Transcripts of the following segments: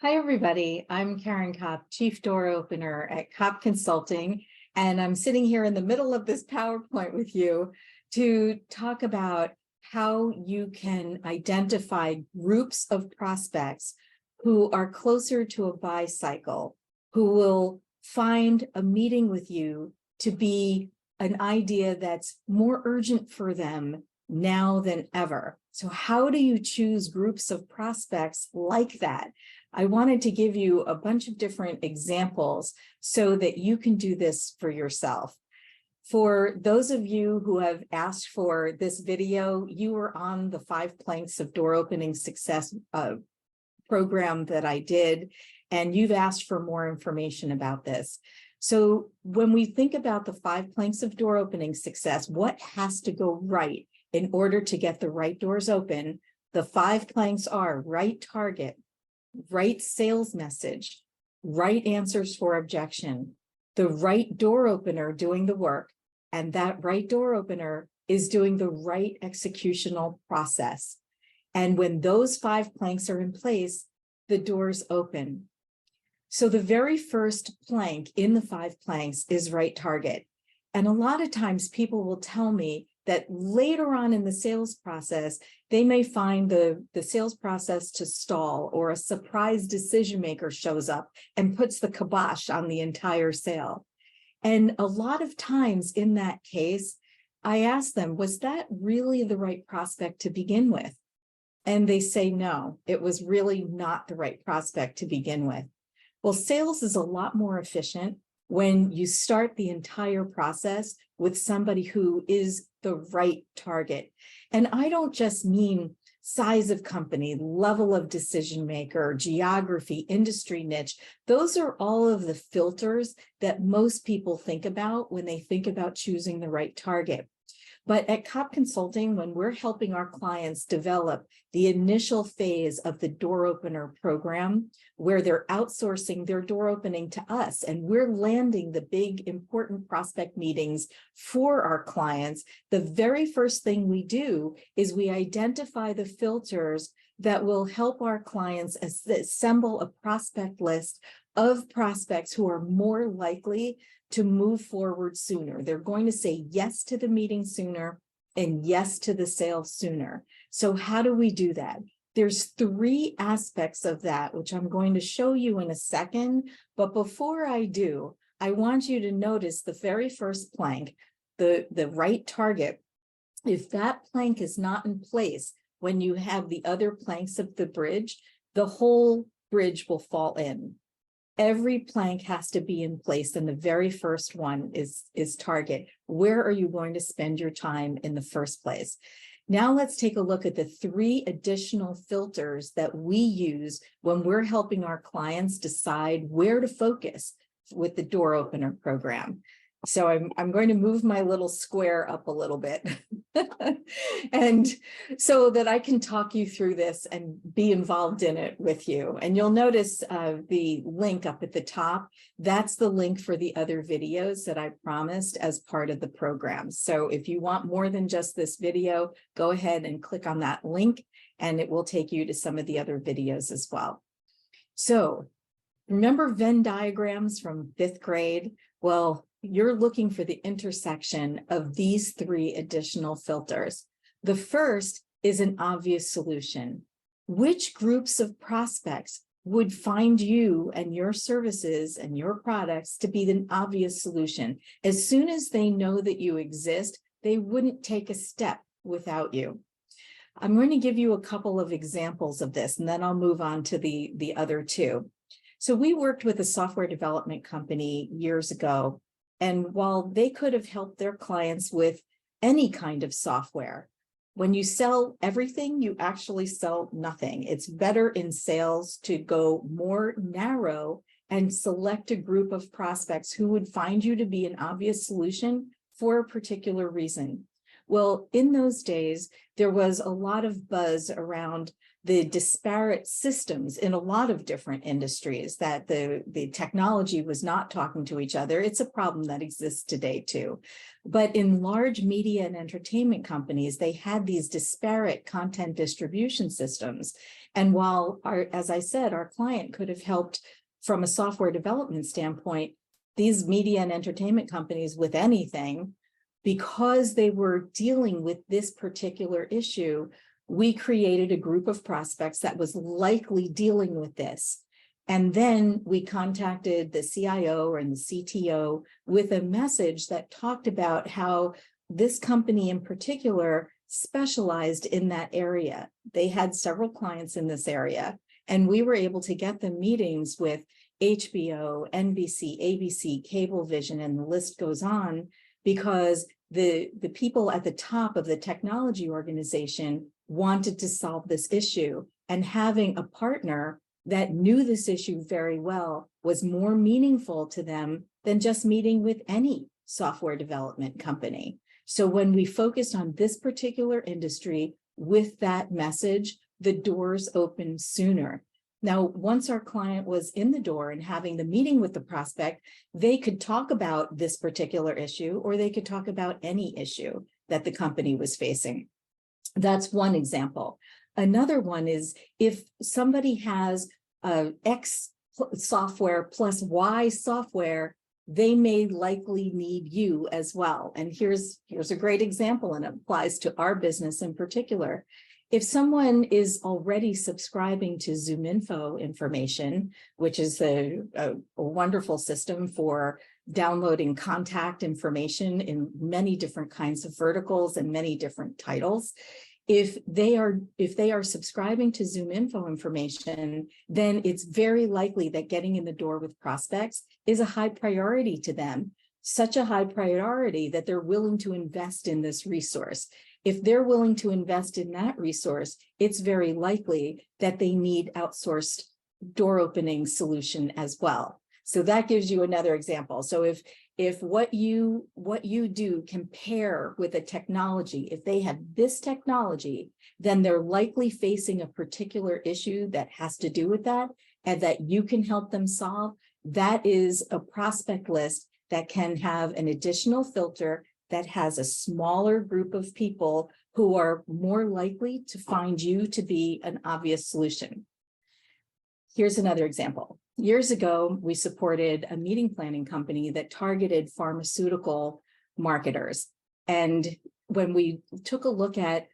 Hi, everybody. I'm Caryn Kopp, Chief Door Opener at Kopp Consulting, and I'm sitting here in the middle of this PowerPoint with you to talk about how you can identify groups of prospects who are closer to a buy cycle, who will find a meeting with you to be an idea that's more urgent for them now than ever. So how do you choose groups of prospects like that? I wanted to give you a bunch of different examples so that you can do this for yourself. For those of you who have asked for this video, you were on the 5 Planks of Door Opening Success program that I did, and you've asked for more information about this. So when we think about the 5 Planks of Door Opening Success, what has to go right in order to get the right doors open? The 5 planks are right target, right sales message, right answers for objection, the right door opener doing the work, and that right door opener is doing the right executional process. And when those 5 planks are in place, the doors open. So the very first plank in the 5 planks is right target. And a lot of times people will tell me that later on in the sales process, they may find the sales process to stall, or a surprise decision maker shows up and puts the kibosh on the entire sale. And a lot of times in that case, I ask them, was that really the right prospect to begin with? And they say, no, it was really not the right prospect to begin with. Well, sales is a lot more efficient when you start the entire process with somebody who is the right target. And I don't just mean size of company, level of decision maker, geography, industry niche. Those are all of the filters that most people think about when they think about choosing the right target. But at Kopp Consulting, when we're helping our clients develop the initial phase of the door opener program, where they're outsourcing their door opening to us, and we're landing the big important prospect meetings for our clients, the very first thing we do is we identify the filters that will help our clients assemble a prospect list of prospects who are more likely to move forward sooner. They're going to say yes to the meeting sooner and yes to the sale sooner. So how do we do that? There's 3 aspects of that, which I'm going to show you in a second. But before I do, I want you to notice the very first plank, the right target. If that plank is not in place when you have the other planks of the bridge, the whole bridge will fall in. Every plank has to be in place, and the very first one is target. Where are you going to spend your time in the first place? Now let's take a look at the 3 additional filters that we use when we're helping our clients decide where to focus with the door opener program. So I'm going to move my little square up a little bit and so that I can talk you through this and be involved in it with you. And you'll notice the link up at the top. That's the link for the other videos that I promised as part of the program. So if you want more than just this video, go ahead and click on that link and it will take you to some of the other videos as well. So remember Venn diagrams from 5th grade? Well, you're looking for the intersection of these 3 additional filters. The first is an obvious solution. Which groups of prospects would find you and your services and your products to be an obvious solution? As soon as they know that you exist, they wouldn't take a step without you. I'm going to give you a couple of examples of this, and then I'll move on to the other 2. So we worked with a software development company years ago. And while they could have helped their clients with any kind of software, when you sell everything, you actually sell nothing. It's better in sales to go more narrow and select a group of prospects who would find you to be an obvious solution for a particular reason. Well, in those days, there was a lot of buzz around the disparate systems in a lot of different industries, that the technology was not talking to each other. It's a problem that exists today too. But in large media and entertainment companies, they had these disparate content distribution systems. And while as I said, our client could have helped from a software development standpoint, these media and entertainment companies with anything, because they were dealing with this particular issue, we created a group of prospects that was likely dealing with this. And then we contacted the CIO and the CTO with a message that talked about how this company in particular specialized in that area. They had several clients in this area, and we were able to get them meetings with HBO, NBC, ABC, Cablevision, and the list goes on, because the people at the top of the technology organization wanted to solve this issue, and having a partner that knew this issue very well was more meaningful to them than just meeting with any software development company. So when we focused on this particular industry with that message, the doors opened sooner. Now, once our client was in the door and having the meeting with the prospect, they could talk about this particular issue, or they could talk about any issue that the company was facing. That's one example. Another one is if somebody has X software plus Y software, they may likely need you as well. And here's a great example, and it applies to our business in particular. If someone is already subscribing to ZoomInfo information, which is a wonderful system for downloading contact information in many different kinds of verticals and many different titles, if they are subscribing to ZoomInfo information, then it's very likely that getting in the door with prospects is a high priority to them, such a high priority that they're willing to invest in this resource. If they're willing to invest in that resource, it's very likely that they need outsourced door opening solution as well. So that gives you another example. So if what you do can pair with a technology, if they have this technology, then they're likely facing a particular issue that has to do with that, and that you can help them solve. That is a prospect list that can have an additional filter that has a smaller group of people who are more likely to find you to be an obvious solution. Here's another example. Years ago, we supported a meeting planning company that targeted pharmaceutical marketers. And when we took a look at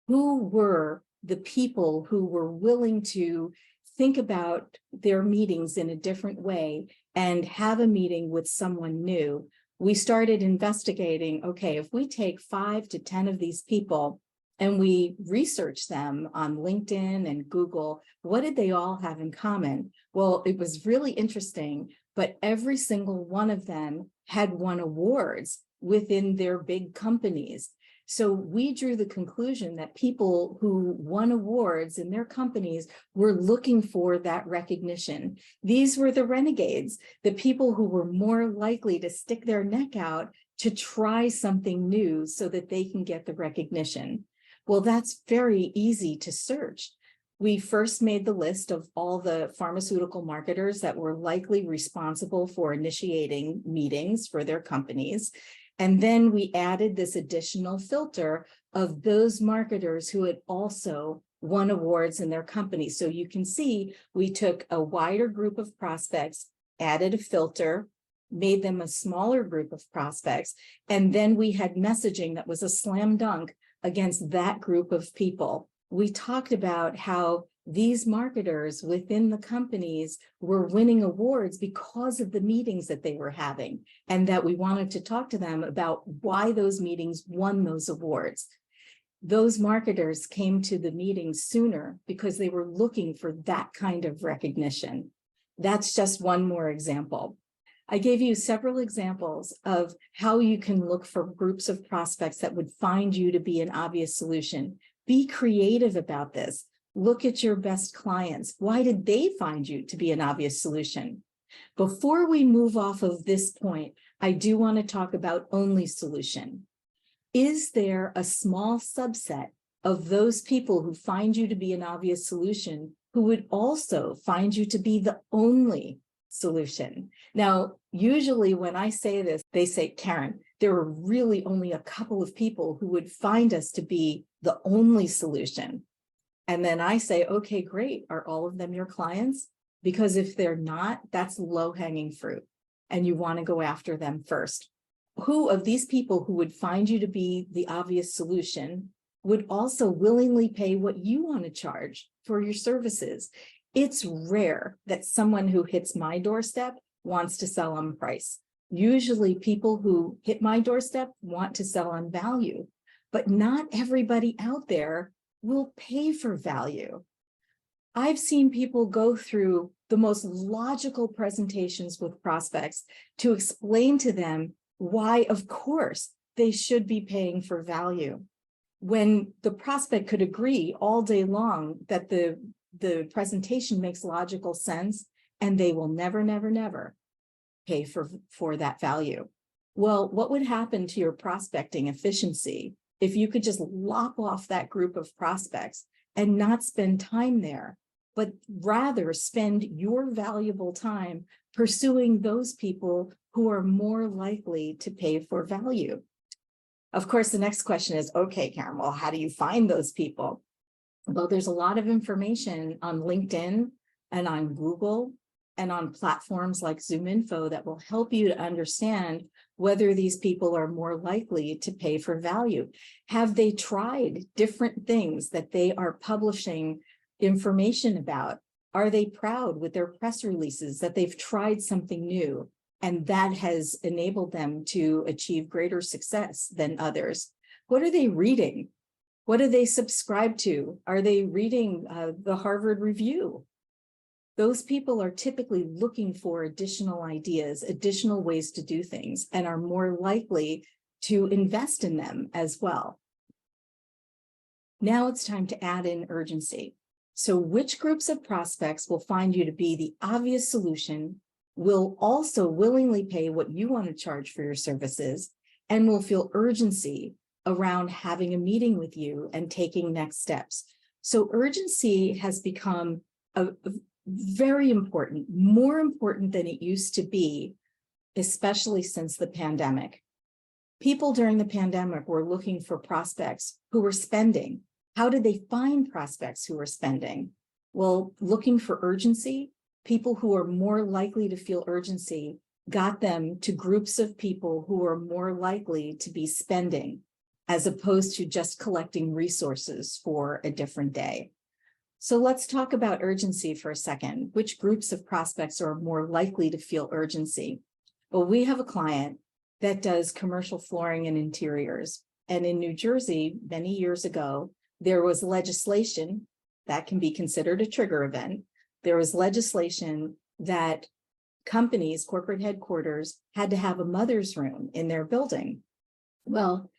who were the people who were willing to think about their meetings in a different way and have a meeting with someone new, we started investigating, okay, if we take 5 to 10 of these people and we research them on LinkedIn and Google, what did they all have in common? Well, it was really interesting, but every single one of them had won awards within their big companies. So we drew the conclusion that people who won awards in their companies were looking for that recognition. These were the renegades, the people who were more likely to stick their neck out to try something new so that they can get the recognition. Well, that's very easy to search. We first made the list of all the pharmaceutical marketers that were likely responsible for initiating meetings for their companies. And then we added this additional filter of those marketers who had also won awards in their company. So you can see we took a wider group of prospects, added a filter, made them a smaller group of prospects, and then we had messaging that was a slam dunk against that group of people. We talked about how these marketers within the companies were winning awards because of the meetings that they were having, and that we wanted to talk to them about why those meetings won those awards. Those marketers came to the meetings sooner because they were looking for that kind of recognition. That's just one more example. I gave you several examples of how you can look for groups of prospects that would find you to be an obvious solution. Be creative about this. Look at your best clients. Why did they find you to be an obvious solution? Before we move off of this point, I do want to talk about only solution. Is there a small subset of those people who find you to be an obvious solution who would also find you to be the only solution? Now, usually when I say this, they say, Caryn, there are really only a couple of people who would find us to be the only solution. And then I say, okay, great. Are all of them your clients? Because if they're not, that's low-hanging fruit. And you want to go after them first. Who of these people who would find you to be the obvious solution would also willingly pay what you want to charge for your services? It's rare that someone who hits my doorstep wants to sell on price. Usually people who hit my doorstep want to sell on value, but not everybody out there will pay for value. I've seen people go through the most logical presentations with prospects to explain to them why, of course, they should be paying for value, when the prospect could agree all day long that the presentation makes logical sense and they will never, never, never pay for that value. Well, what would happen to your prospecting efficiency if you could just lop off that group of prospects and not spend time there, but rather spend your valuable time pursuing those people who are more likely to pay for value? Of course, the next question is, okay, Caryn, well, how do you find those people? Well, there's a lot of information on LinkedIn and on Google and on platforms like ZoomInfo that will help you to understand whether these people are more likely to pay for value. Have they tried different things that they are publishing information about? Are they proud with their press releases that they've tried something new and that has enabled them to achieve greater success than others? What are they reading? What do they subscribe to? Are they reading the Harvard Review? Those people are typically looking for additional ideas, additional ways to do things, and are more likely to invest in them as well. Now it's time to add in urgency. So which groups of prospects will find you to be the obvious solution, will also willingly pay what you want to charge for your services, and will feel urgency around having a meeting with you and taking next steps? So urgency has become a very important, more important than it used to be, especially since the pandemic. People during the pandemic were looking for prospects who were spending. How did they find prospects who were spending? Well, looking for urgency, people who are more likely to feel urgency got them to groups of people who are more likely to be spending, as opposed to just collecting resources for a different day. So let's talk about urgency for a second. Which groups of prospects are more likely to feel urgency? Well, we have a client that does commercial flooring and interiors. And in New Jersey, many years ago, there was legislation that can be considered a trigger event. There was legislation that companies, corporate headquarters, had to have a mother's room in their building. Well,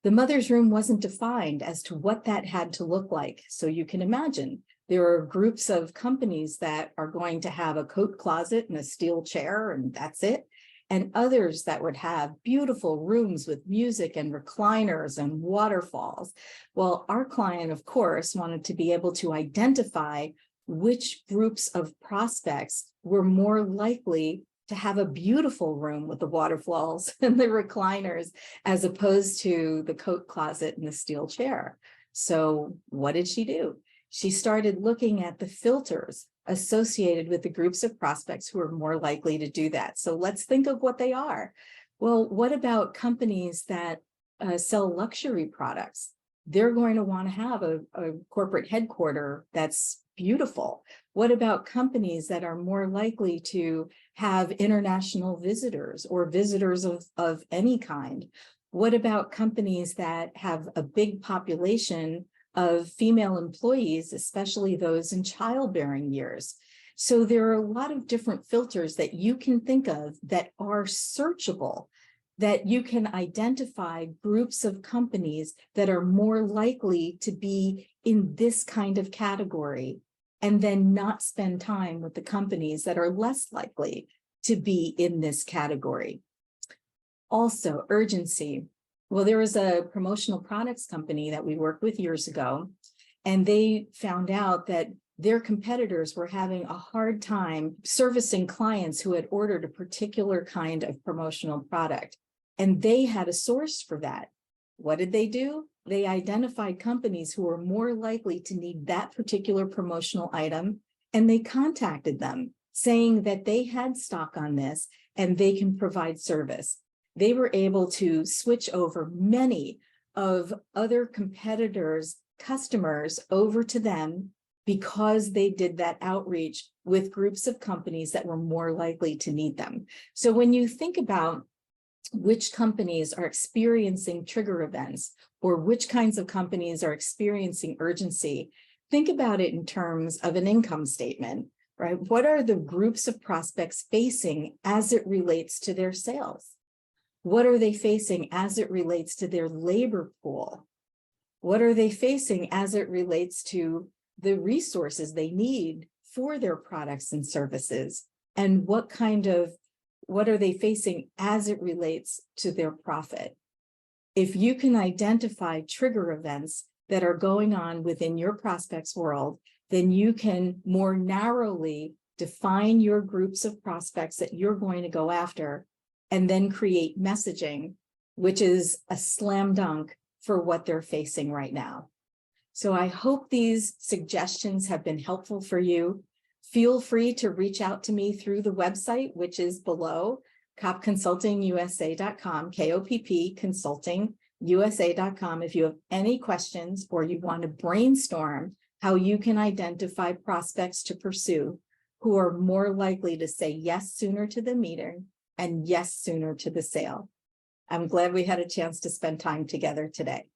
the mother's room wasn't defined as to what that had to look like. So you can imagine there are groups of companies that are going to have a coat closet and a steel chair, and that's it. And others that would have beautiful rooms with music and recliners and waterfalls. Well, our client, of course, wanted to be able to identify which groups of prospects were more likely to have a beautiful room with the waterfalls and the recliners, as opposed to the coat closet and the steel chair. So what did she do? She started looking at the filters associated with the groups of prospects who are more likely to do that. So let's think of what they are. Well, what about companies that sell luxury products? They're going to want to have a corporate headquarters that's beautiful. What about companies that are more likely to have international visitors or visitors of any kind? What about companies that have a big population of female employees, especially those in childbearing years? So there are a lot of different filters that you can think of that are searchable, that you can identify groups of companies that are more likely to be in this kind of category, and then not spend time with the companies that are less likely to be in this category. Also, urgency. Well, there was a promotional products company that we worked with years ago, and they found out that their competitors were having a hard time servicing clients who had ordered a particular kind of promotional product, and they had a source for that. What did they do? they identified companies who were more likely to need that particular promotional item, and they contacted them saying that they had stock on this and they can provide service. They were able to switch over many of other competitors' customers over to them because they did that outreach with groups of companies that were more likely to need them. So when you think about which companies are experiencing trigger events or which kinds of companies are experiencing urgency, think about it in terms of an income statement, right? What are the groups of prospects facing as it relates to their sales? What are they facing as it relates to their labor pool? What are they facing as it relates to the resources they need for their products and services? And what are they facing as it relates to their profit? If you can identify trigger events that are going on within your prospects world, then you can more narrowly define your groups of prospects that you're going to go after, and then create messaging, which is a slam dunk for what they're facing right now. So I hope these suggestions have been helpful for you. Feel free to reach out to me through the website, which is below, koppconsultingusa.com, KOPP consultingusa.com. If you have any questions or you want to brainstorm how you can identify prospects to pursue who are more likely to say yes sooner to the meeting and yes sooner to the sale. I'm glad we had a chance to spend time together today.